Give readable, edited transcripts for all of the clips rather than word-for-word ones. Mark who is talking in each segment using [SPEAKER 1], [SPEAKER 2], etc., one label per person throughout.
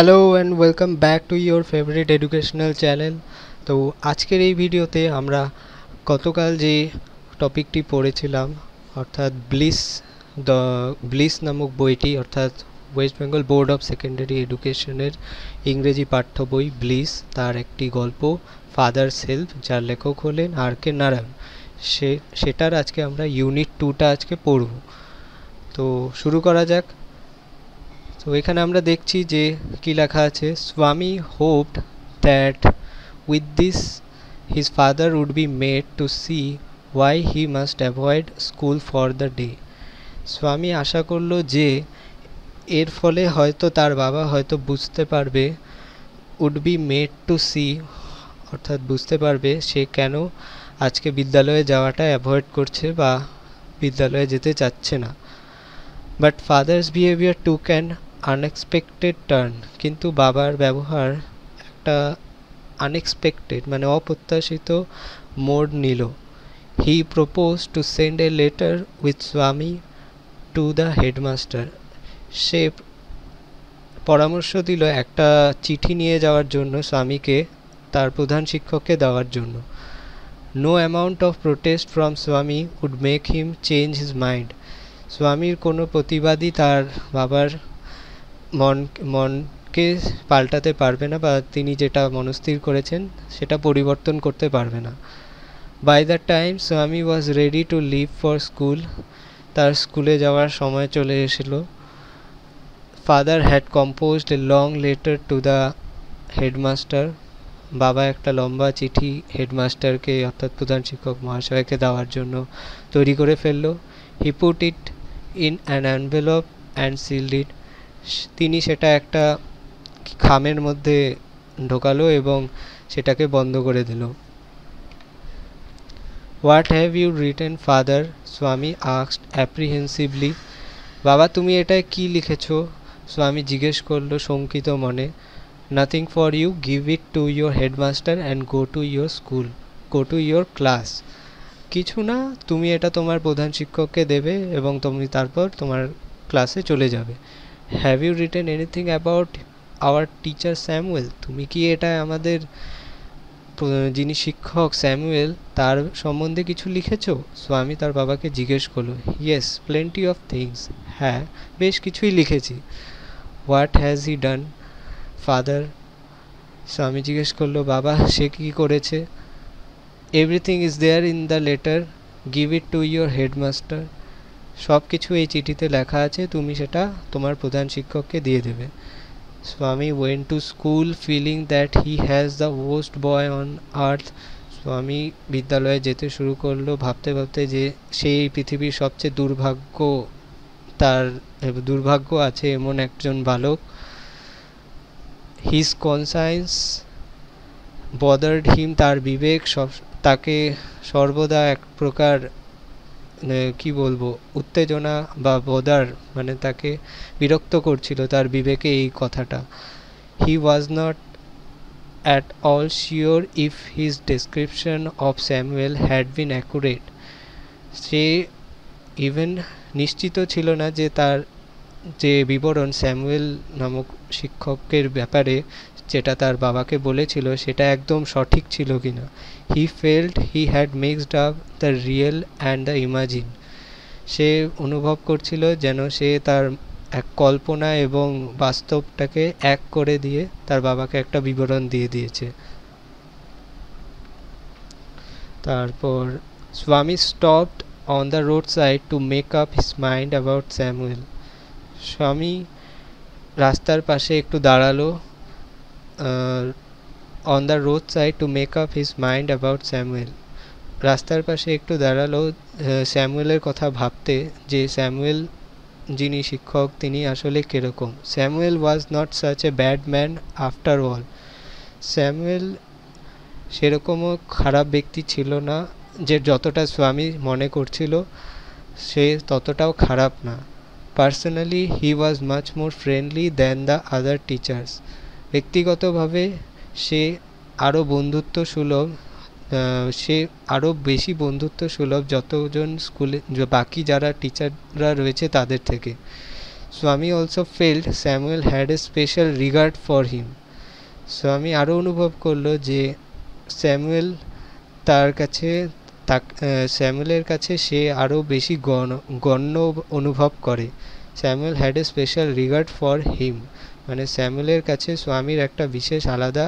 [SPEAKER 1] Hello and welcome back to your favourite educational channel. তো আজকের এই ভিডিওতে আমরা গতকাল যে টপিকটি পড়েছিলাম অর্থাৎ ব্লিস নামক বইটি অর্থাৎ West Bengal board of secondary এডুকেশনের ইংরেজি পাঠ্য বই ব্লিস তার একটি গল্প ফাদার সেলফ, যার লেখক হলেন আর কে নারায়ণ। সেটার আজকে আমরা ইউনিট 2টা আজকে পড়ব। তো শুরু করা যাক। তো এখানে আমরা দেখছি যে কি লেখা আছে, Swami hoped that with this his father would be made to see why he must avoid school for the day. Swami আশা করলো যে এর ফলে হয়তো তার বাবা হয়তো বুঝতে পারবে, would be made to see অর্থাৎ বুঝতে পারবে সে কেন আজকে বিদ্যালয়ে যাওয়াটা অ্যাভয়েড করছে বা বিদ্যালয়ে যেতে চাচ্ছে না। But father's behaviour took an unexpected turn, কিন্তু বাবার ব্যবহার একটা আনএক্সপেক্টেড মানে অপ্রত্যাশিত মোড় নিল। হি propose to send a letter with স্বামী টু দ্য হেডমাস্টার। সে পরামর্শ দিল একটা চিঠি নিয়ে যাওয়ার জন্য স্বামীকে তার প্রধান শিক্ষককে দেওয়ার জন্য। No amount of protest from স্বামী would make him change his mind. স্বামীর কোনো প্রতিবাদী তার বাবার মনকে পাল্টাতে পারবে না বা তিনি যেটা মনস্থির করেছেন সেটা পরিবর্তন করতে পারবে না। By the time Swami was ready to leave for school, তার স্কুলে যাওয়ার সময় চলে এসেছিল। Father had composed a long letter to the headmaster, বাবা একটা লম্বা চিঠি হেডমাস্টারকে অর্থাৎ প্রধান শিক্ষক মহাশয়কে দেওয়ার জন্য তৈরি করে ফেললো। He put it in an envelope and sealed it, তিনি সেটা একটা খামের মধ্যে ঢোকালো এবং সেটাকে বন্ধ করে দিল। What have you written father, Swami asked apprehensively. বাবা তুমি এটায় কি লিখেছো, স্বামী জিজ্ঞেস করলো শঙ্কিত মনে। Nothing for you, give it to your headmaster and go to your school, go to your class. কিছু না, তুমি এটা তোমার প্রধান শিক্ষককে দেবে এবং তুমি তারপর তোমার ক্লাসে চলে যাবে। Have you written anything about our teacher Samuel, তুমি কি এটা আমাদের যিনি শিক্ষক স্যামুয়েল তার সম্বন্ধে কিছু লিখেছো? স্বামী তার বাবাকে জিজ্ঞেস করলো। ইয়েস প্লেন্টি অফ থিংস, হ্যাঁ বেশ কিছুই লিখেছি। What has he done father, Swami জিজ্ঞেস করলো বাবা সে কি করেছে? Everything is there in the letter, give it to your headmaster, সব কিছু এই চিঠিতে লেখা আছে, তুমি সেটা তোমার প্রধান শিক্ষককে দিয়ে দেবে। Swami went to school feeling that he has the worst boy on earth, Swami বিদ্যালয়ে যেতে শুরু করলো ভাবতে ভাবতে যে সেই পৃথিবীর সবচেয়ে দুর্ভাগ্য আছে এমন একজন বালক। হিজ কনসায়েন্স বদার্ড হিম, তার বিবেক তাকে সর্বদা এক প্রকার কি বলবো উত্তেজনা বা বদার মানে তাকে বিরক্ত করছিল তার বিবেকে এই কথাটা। He was not at all sure if his description of Samuel had been accurate, সে ইভেন নিশ্চিত ছিল না যে তার যে বিবরণ স্যামুয়েল নামক শিক্ষকের ব্যাপারে যেটা তার বাবাকে বলেছিল সেটা একদম সঠিক ছিল কিনা। He felt he had mixed up the real and the imagine, সে অনুভব করছিল যেন সে তার এক কল্পনা এবং বাস্তবটাকে এক করে দিয়ে তার বাবাকে একটা বিবরণ দিয়ে দিয়েছে। তারপর স্বামী stopped on the road side to make up his mind about Samuel, স্বামী রাস্তার পাশে একটু দাঁড়ালো on the road side to make up his mind about Samuel, রাস্তার পাশে একটু দাঁড়ালো স্যামুয়েলের কথা ভাবতে যে স্যামুয়েল যিনি শিক্ষক তিনি আসলে কীরকম। Samuel was not such a bad man after all, Samuel সেরকমও খারাপ ব্যক্তি ছিল না যে যতটা স্বামী মনে করছিল সে ততটাও খারাপ না। Personally he was much more friendly than the other teachers, ব্যক্তিগতভাবে সে আরও বন্ধুত্বসুলভ, সে আরও বেশি বন্ধুত্ব সুলভ যতজন স্কুলে বাকি যারা টিচাররা রয়েছে তাদের থেকে। Swami also felt Samuel had a special regard for him. স্বামী আরও অনুভব করলো যে স্যামুয়েল তার কাছে স্যামুয়েলের কাছে সে আরও বেশি গণ্য অনুভব করে। Samuel had a special regard for him, মানে স্যামুয়েলের কাছে স্বামীর একটা বিশেষ আলাদা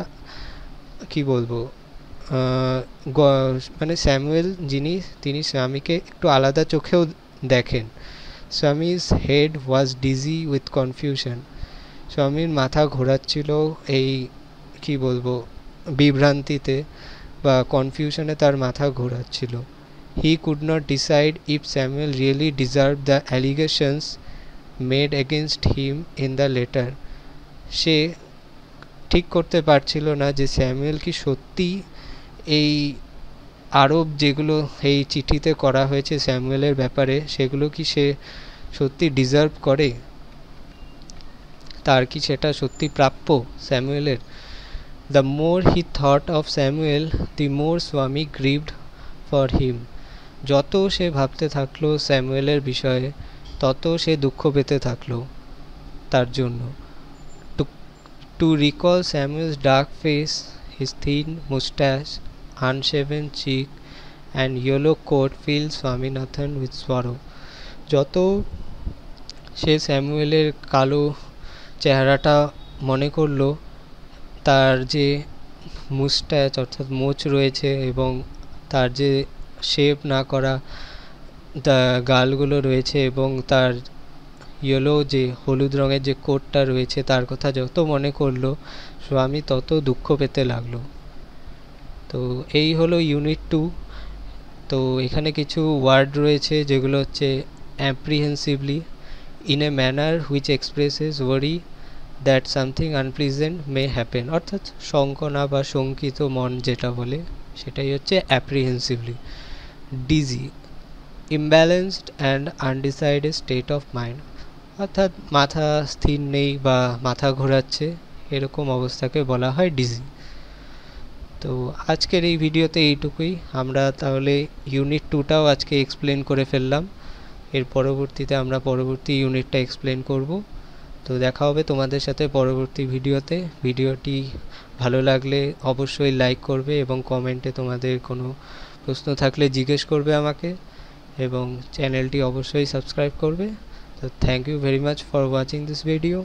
[SPEAKER 1] কি বলবো মানে স্যামুয়েল তিনি স্বামীকে একটু আলাদা চোখেও দেখেন। Swami's head was dizzy with confusion, স্বামীর মাথা ঘোরাচ্ছিল এই কি বলবো বিভ্রান্তিতে বা কনফিউশনে তার মাথা ঘোরাচ্ছিল। He could not decide if Samuel really deserve the allegations made against him in the letter. সে ঠিক করতে পারছিল না যে স্যামুয়েল কি সত্যি এই আরোপ যেগুলো এই চিঠিতে করা হয়েছে স্যামুয়েলের ব্যাপারে সেগুলো কি সে সত্যি ডিজার্ভ করে, তার কি সেটা সত্যি প্রাপ্য স্যামুয়েলের। The more he thought of Samuel, the more Swami grieved for him. যত সে ভাবতে থাকলো স্যামুয়েলের বিষয়ে তত সে দুঃখ পেতে থাকলো তার জন্য। To recall Samuel's dark face, his thin mustache, unshaven cheek and yellow coat filled Swaminathan with sorrow. যত সে স্যামুয়েলের কালো চেহারাটা মনে করলো, তার যে মুস্ট্যাচ অর্থাৎ মোচ রয়েছে এবং তার যে শেভ না করা গালগুলো রয়েছে এবং তার ইয়েলো যে হলুদ রঙের যে কোটটা রয়েছে তার কথা যত মনে করলো স্বামী তত দুঃখ পেতে লাগলো। তো এই হলো ইউনিট 2। তো এখানে কিছু ওয়ার্ড রয়েছে যেগুলো হচ্ছে apprehensively, in a manner which expresses worry that something unpleasant may happen, অর্থাৎ শঙ্কনা বা শঙ্কিত মন যেটা বলে সেটাই হচ্ছে apprehensively. Dizzy, imbalanced and undecided state of mind, অর্থাৎ মাথা স্থির নেই বা মাথা ঘোরাচ্ছে এরকম অবস্থাকে বলা হয় ডিজি। তো আজকের এই ভিডিওতে এইটুকুই। আমরা তাহলে ইউনিট 2টাও আজকে এক্সপ্লেন করে ফেললাম, এর পরবর্তীতে আমরা পরবর্তী ইউনিটটা এক্সপ্লেন করব। তো দেখা হবে তোমাদের সাথে পরবর্তী ভিডিওতে। ভিডিওটি ভালো লাগলে অবশ্যই লাইক করবে এবং কমেন্টে তোমাদের কোনো প্রশ্ন থাকলে জিজ্ঞেস করবে আমাকে এবং চ্যানেলটি অবশ্যই সাবস্ক্রাইব করবে। তো thank you very much for watching this video.